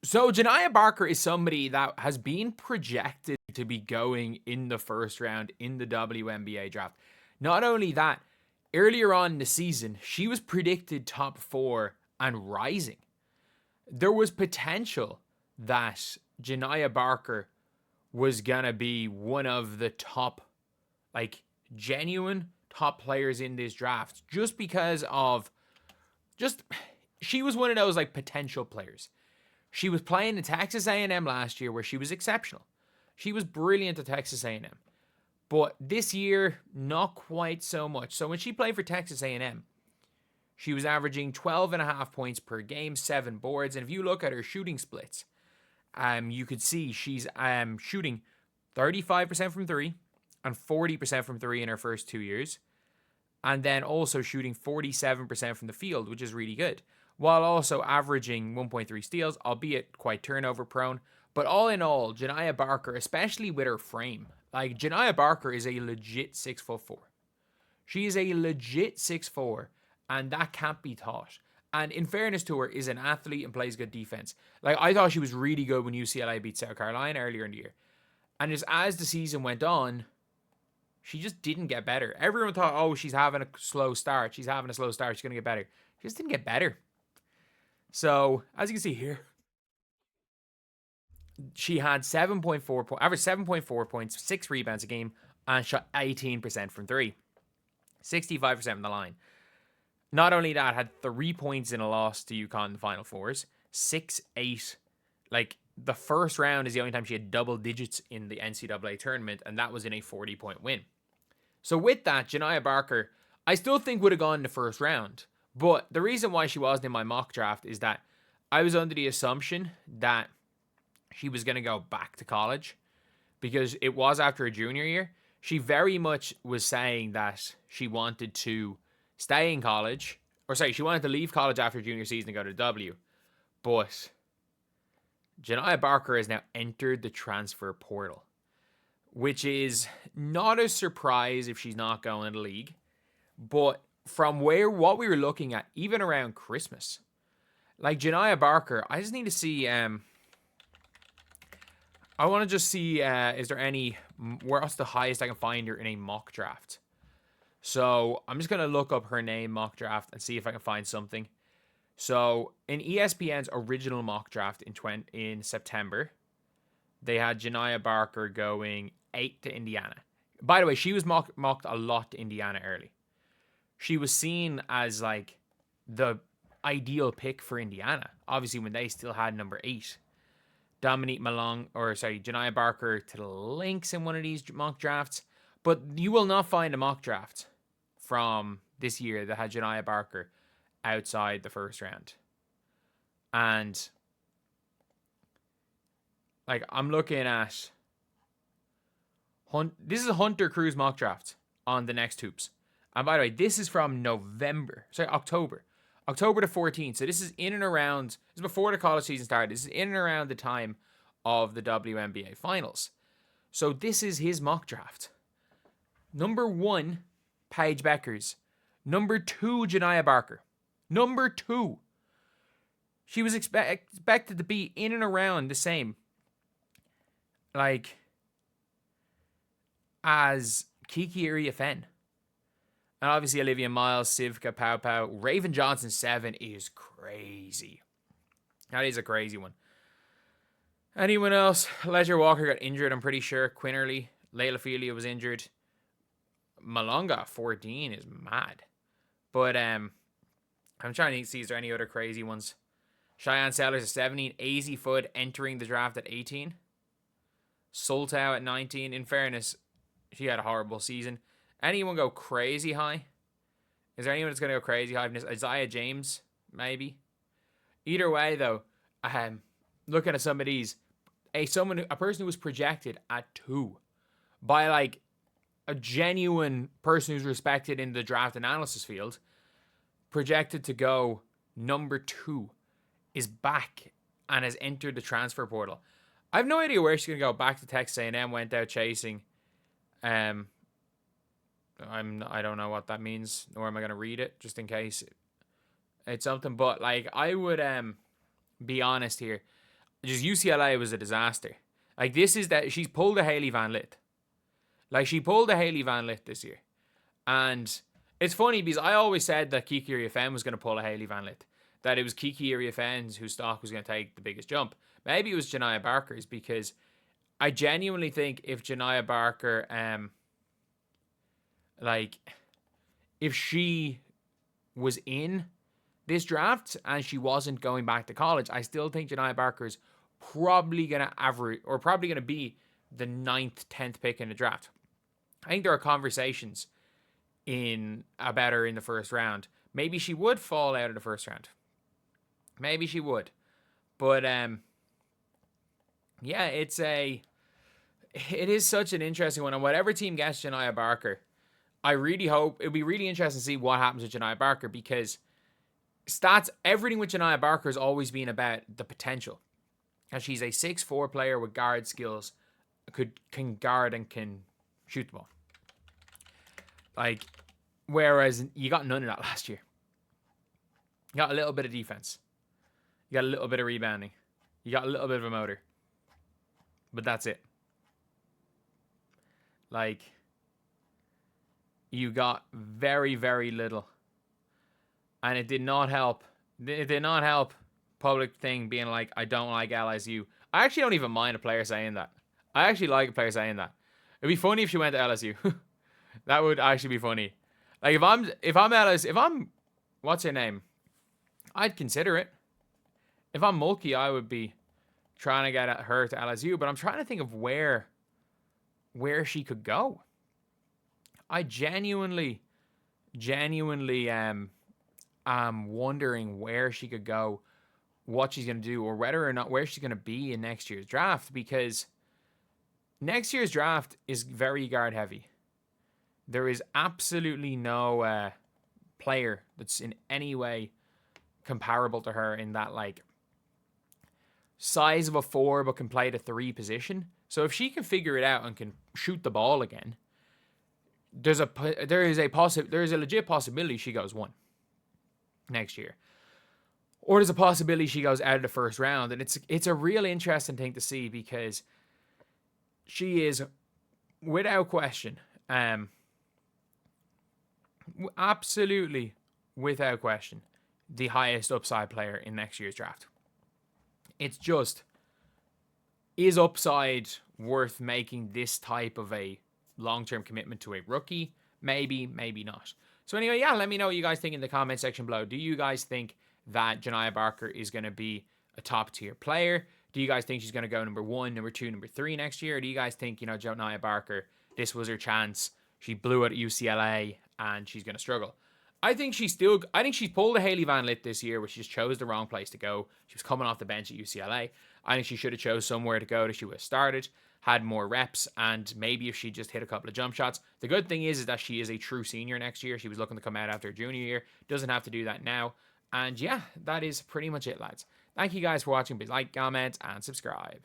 So Janiah Barker is somebody that has been projected to be going in the first round in the WNBA draft. Not only that, earlier on in the season, she was predicted top 4 and rising. There was potential that Janiah Barker was going to be one of the top, like, genuine top players in this draft just because of she was one of those, like, potential players. She was playing at Texas A&M last year where she was exceptional. She was brilliant at Texas A&M. But this year, not quite so much. So when she played for Texas A&M, she was averaging 12.5 points per game, 7 boards. And if you look at her shooting splits, you could see she's shooting 35% from 3 and 40% from 3 in her first 2 years. And then also shooting 47% from the field, which is really good, while also averaging 1.3 steals, albeit quite turnover prone. But all in all, Janiah Barker, especially with her frame, like, Janiah Barker is a legit 6'4". She is a legit 6'4", and that can't be taught. And in fairness to her, is an athlete and plays good defense. Like, I thought she was really good when UCLA beat South Carolina earlier in the year. And just as the season went on, she just didn't get better. Everyone thought, oh, she's having a slow start. She's going to get better. She just didn't get better. So, as you can see here, she had 7.4 points, averaged 7.4 points, 6 rebounds a game, and shot 18% from 3. 65% from the line. Not only that, had 3 points in a loss to UConn in the Final Fours. 6-8. Like, the first round is the only time she had double digits in the NCAA tournament, and that was in a 40-point win. So with that, Janiah Barker, I still think would have gone in the first round. But the reason why she wasn't in my mock draft is that I was under the assumption that she was going to go back to college because it was after her junior year. She very much was saying that she wanted to stay in college, she wanted to leave college after junior season and go to W. But Janiah Barker has now entered the transfer portal, which is not a surprise if she's not going to the league. But from what we were looking at, even around Christmas, like, Janiah Barker, I just need to see, I want to just see, is there any, what's the highest I can find her in a mock draft? So I'm just going to look up her name, mock draft, and see if I can find something. So in ESPN's original mock draft in September, they had Janiah Barker going 8 to Indiana. By the way, she was mocked a lot to Indiana early. She was seen as, like, the ideal pick for Indiana, obviously, when they still had number 8. Janiah Barker to the Lynx in one of these mock drafts. But you will not find a mock draft from this year that had Janiah Barker outside the first round. And, like, I'm looking at this is a Hunter Cruz mock draft on the Next Hoops. And by the way, this is from October. October the 14th. So this is in and around, this is before the college season started. This is in and around the time of the WNBA finals. So this is his mock draft. Number 1, Paige Bueckers. Number 2, Janiah Barker. Number 2. She was expected to be in and around the same, like, as Kiki Iriafen. And obviously Olivia Miles, Sivka, Pow Pow. Raven Johnson 7 is crazy. That is a crazy one. Anyone else? Ledger Walker got injured, I'm pretty sure. Quinterly. Layla Felia was injured. Malonga 14 is mad. But I'm trying to see, is there any other crazy ones? Cheyenne Sellers at 17. AZ Fudd entering the draft at 18. Soltau at 19. In fairness, she had a horrible season. Anyone go crazy high? Is there anyone that's going to go crazy high? Isaiah James, maybe. Either way, though, looking at some of these, a person who was projected at 2 by, like, a genuine person who's respected in the draft analysis field, projected to go number 2, is back and has entered the transfer portal. I have no idea where she's going to go. Back to Texas A&M, went out chasing. I don't know what that means, nor am I going to read it, just in case it's something. But, like, I would be honest here. just UCLA was a disaster. Like, this is that she's pulled a Hailey Van Lith. Like, she pulled a Hailey Van Lith this year. And it's funny because I always said that Kiki Iriafen was going to pull a Hailey Van Lith. That it was Kiki Iriafen whose stock was going to take the biggest jump. Maybe it was Janiah Barker's, because I genuinely think if Janiah Barker, if she was in this draft and she wasn't going back to college, I still think Janiah Barker's probably going to average, or probably going to be the 9th, 10th pick in the draft. I think there are conversations about her in the first round. Maybe she would fall out of the first round. Maybe she would. But yeah, it is such an interesting one. And whatever team gets Janiah Barker, I really hope it'll be really interesting to see what happens with Janiah Barker, because everything with Janiah Barker has always been about the potential. And she's a 6'4" player with guard skills, can guard and can shoot the ball. Like, whereas you got none of that last year. You got a little bit of defense. You got a little bit of rebounding. You got a little bit of a motor. But that's it. Like, you got very, very little. And it did not help. It did not help public thing being like, I don't like LSU. I actually don't even mind a player saying that. I actually like a player saying that. It'd be funny if she went to LSU. That would actually be funny. Like, if I'm what's her name? I'd consider it. If I'm Mulkey, I would be trying to get her to LSU, but I'm trying to think of where she could go. I genuinely am wondering where she could go, what she's going to do, or whether or not where she's going to be in next year's draft, because next year's draft is very guard heavy. There is absolutely no player that's in any way comparable to her in that, like, size of a 4 but can play the 3 position. So if she can figure it out and can shoot the ball again, there is a legit possibility she goes 1 next year, or there's a possibility she goes out of the first round. And it's a real interesting thing to see, because she is, without question, absolutely without question, the highest upside player in next year's draft. It's just, is upside worth making this type of a long-term commitment to a rookie? Maybe, maybe not. So anyway, yeah, let me know what you guys think in the comment section below. Do you guys think that Janiah Barker is going to be a top-tier player? Do you guys think she's going to go number 1, number 2, number 3 next year? Or do you guys think, Janiah Barker, this was her chance, she blew it at UCLA, and she's going to struggle? I think she's pulled a Hailey Van Lith this year, where she just chose the wrong place to go. She was coming off the bench at UCLA. I think she should have chose somewhere to go that she would have started, had more reps, and maybe if she just hit a couple of jump shots. The good thing is that she is a true senior next year. She was looking to come out after her junior year. Doesn't have to do that now. And yeah, that is pretty much it, lads. Thank you guys for watching. Please like, comment, and subscribe.